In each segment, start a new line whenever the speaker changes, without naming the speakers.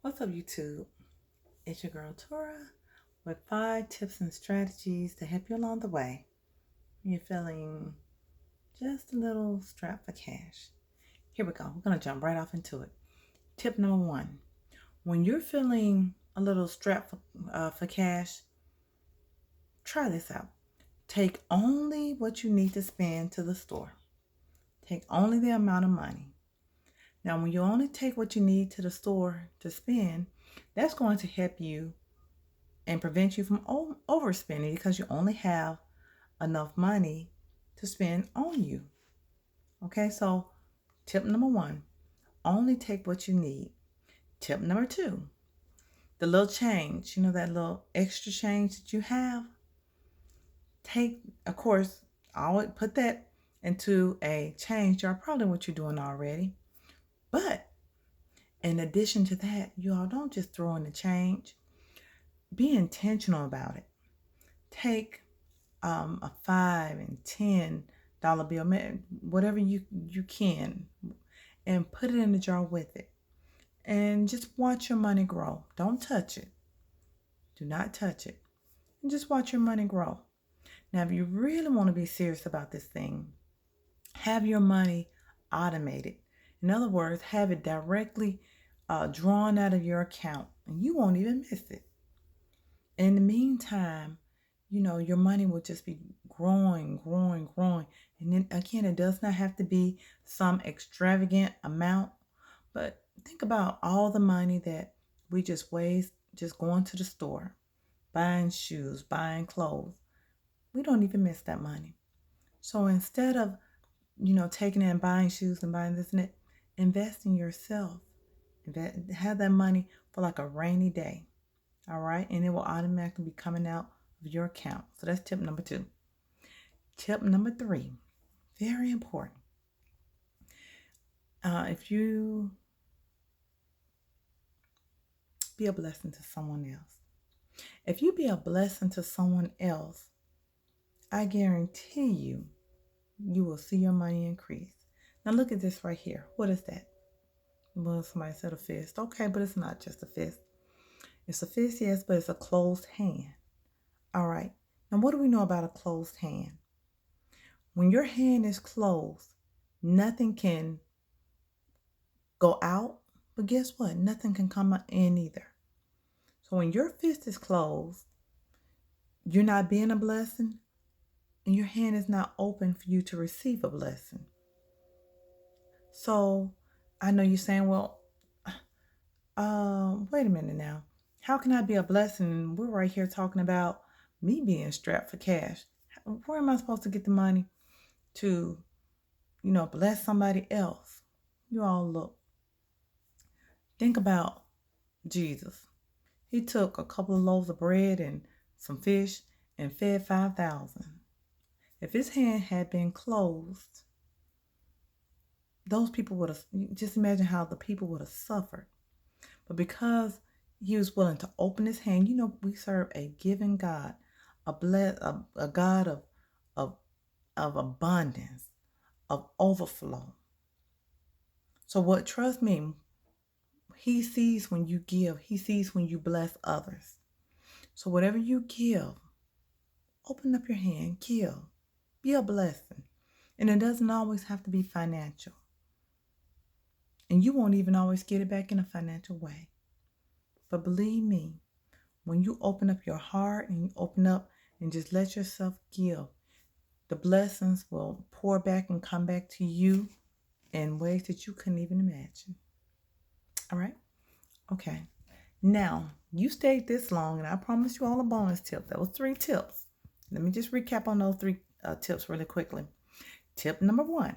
What's up, YouTube? It's your girl Tora with 5 tips and strategies to help you along the way when you're feeling just a little strapped for cash. Here we go. We're going to jump right off into it. Tip number 1. When you're feeling a little strapped for cash, try this out. Take only what you need to spend to the store. Take only the amount of money. Now, when you only take what you need to the store to spend, that's going to help you and prevent you from overspending because you only have enough money to spend on you. Okay, so tip number 1, only take what you need. Tip number 2, the little change, that little extra change that you have, take, of course, I would put that into a change jar, probably what you're doing already. But in addition to that, you all don't just throw in the change. Be intentional about it. Take a $5 and $10 bill, whatever you can, and put it in the jar with it. And just watch your money grow. Don't touch it. Do not touch it. And just watch your money grow. Now, if you really want to be serious about this thing, have your money automated. In other words, have it directly drawn out of your account, and you won't even miss it. In the meantime, your money will just be growing, growing, growing. And then again, it does not have to be some extravagant amount, but think about all the money that we just waste just going to the store, buying shoes, buying clothes. We don't even miss that money. So instead of, taking it and buying shoes and buying this and that, invest in yourself. Have that money for like a rainy day. All right. And it will automatically be coming out of your account. So that's tip number 2. Tip number 3, very important. If you be a blessing to someone else, if you be a blessing to someone else, I guarantee you will see your money increase. Now look at this right here. What is that? Well, somebody said a fist. Okay, but it's not just a fist. It's a fist, yes, but it's a closed hand. All right. Now, what do we know about a closed hand? When your hand is closed, nothing can go out, but guess what? Nothing can come in either. So when your fist is closed, you're not being a blessing, and your hand is not open for you to receive a blessing. So I know you're saying, well, wait a minute now. How can I be a blessing? We're right here talking about me being strapped for cash. Where am I supposed to get the money to, bless somebody else? You all look. Think about Jesus. He took a couple of loaves of bread and some fish and fed 5,000. If his hand had been closed, those people would have, just imagine how the people would have suffered. But because he was willing to open his hand, we serve a giving God, a God of abundance, of overflow. So what, trust me, he sees when you give, he sees when you bless others. So whatever you give, open up your hand, give, be a blessing. And it doesn't always have to be financial. And you won't even always get it back in a financial way. But believe me, when you open up your heart and you open up and just let yourself give, the blessings will pour back and come back to you in ways that you couldn't even imagine. All right? Okay. Now, you stayed this long, and I promised you all a bonus tip. That was 3 tips. Let me just recap on those 3 tips really quickly. Tip number 1,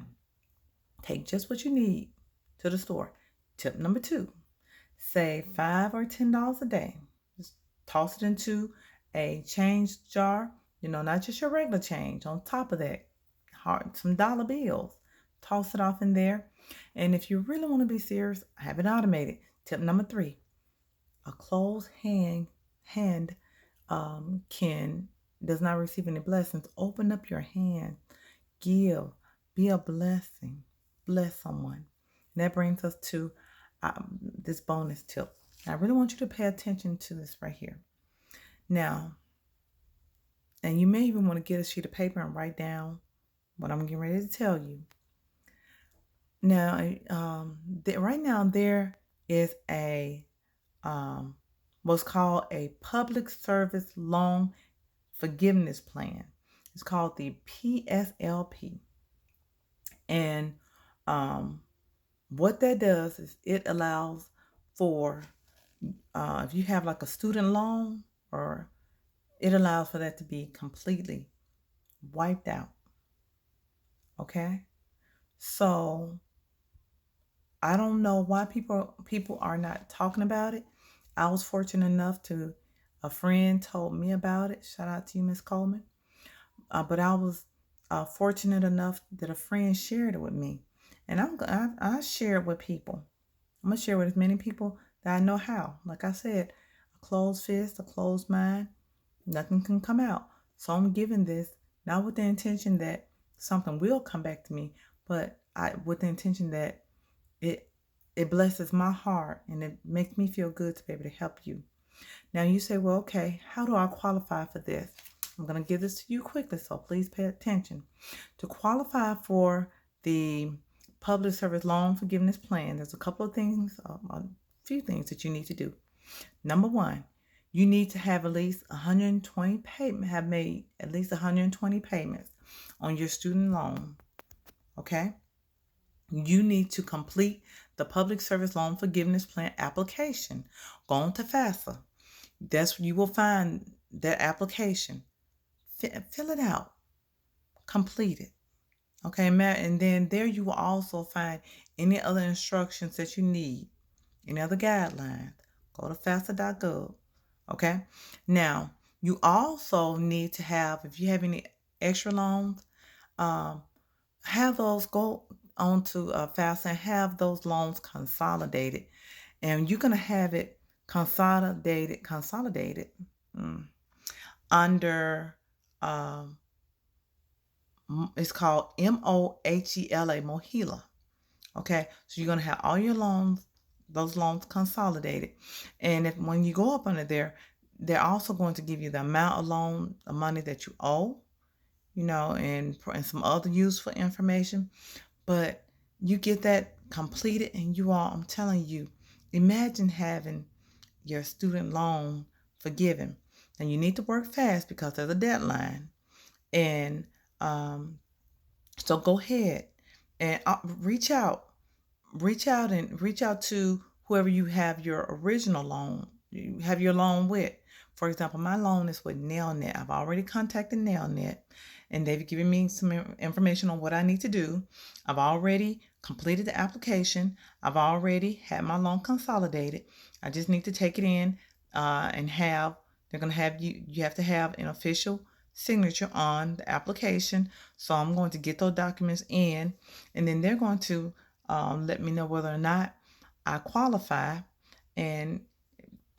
take just what you need to the store. Tip number 2, save $5 or $10 a day. Just toss it into a change jar, not just your regular change. On top of that, some dollar bills. Toss it off in there. And if you really want to be serious, have it automated. Tip number 3, a closed hand does not receive any blessings. Open up your hand, give, be a blessing, bless someone. And that brings us to this bonus tip. I really want you to pay attention to this right here. Now, and you may even want to get a sheet of paper and write down what I'm getting ready to tell you. Now, right now there is a what's called a public service loan forgiveness plan. It's called the PSLP, and what that does is it allows for if you have like a student loan, or it allows for that to be completely wiped out. Okay, so I don't know why people are not talking about it. I was fortunate enough to a friend told me about it. Shout out to you, Miss Coleman. But I was fortunate enough that a friend shared it with me, and I share it with people. I'm gonna share it with as many people that I know how. Like I said, a closed fist, a closed mind, nothing can come out. So I'm giving this not with the intention that something will come back to me, but with the intention that it blesses my heart and it makes me feel good to be able to help you. Now you say, well, okay, how do I qualify for this? I'm going to give this to you quickly, so please pay attention. To qualify for the public service loan forgiveness plan, there's a couple of things, a few things that you need to do. Number one, you need to have at least 120 have made at least 120 payments on your student loan. Okay? You need to complete the public service loan forgiveness plan application. Go on to FAFSA. That's where you will find that application. Fill it out. Complete it. Okay, and then there you will also find any other instructions that you need, any other guidelines. Go to FAFSA.gov. Okay. Now, you also need to have, if you have any extra loans, have those go onto FAFSA and have those loans consolidated. And you're going to have it consolidated under, it's called MOHELA, MOHELA. Okay, so you're going to have all your loans, those loans consolidated. And when you go up under there, they're also going to give you the amount of loan, the money that you owe, and some other useful information. But you get that completed, and I'm telling you, imagine having your student loan forgiven. And you need to work fast because there's a deadline. And so go ahead and reach out to whoever you have your original loan, you have your loan with. For example, my loan is with NailNet. I've already contacted NailNet, and they've given me some information on what I need to do. I've already completed the application. I've already had my loan consolidated. I just need to take it in and they're going to have you have to have an official signature on the application. So I'm going to get those documents in, and then they're going to let me know whether or not I qualify. And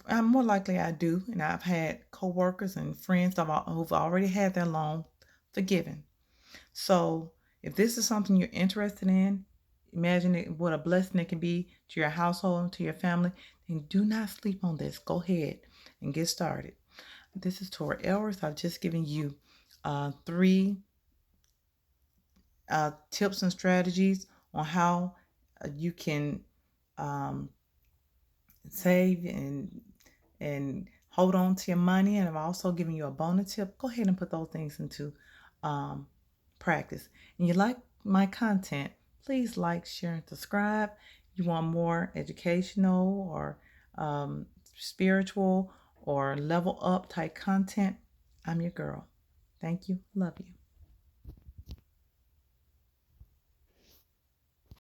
more likely I do. And I've had coworkers and friends who've already had their loan forgiven. So if this is something you're interested in, imagine what a blessing it can be to your household and to your family, then do not sleep on this. Go ahead and get started. This is Tora Elris. I've just given you 3 tips and strategies on how you can save and hold on to your money. And I've also given you a bonus tip. Go ahead and put those things into practice. And you like my content, please like, share, and subscribe. You want more educational or spiritual or level up type content, I'm your girl. Thank you. Love you.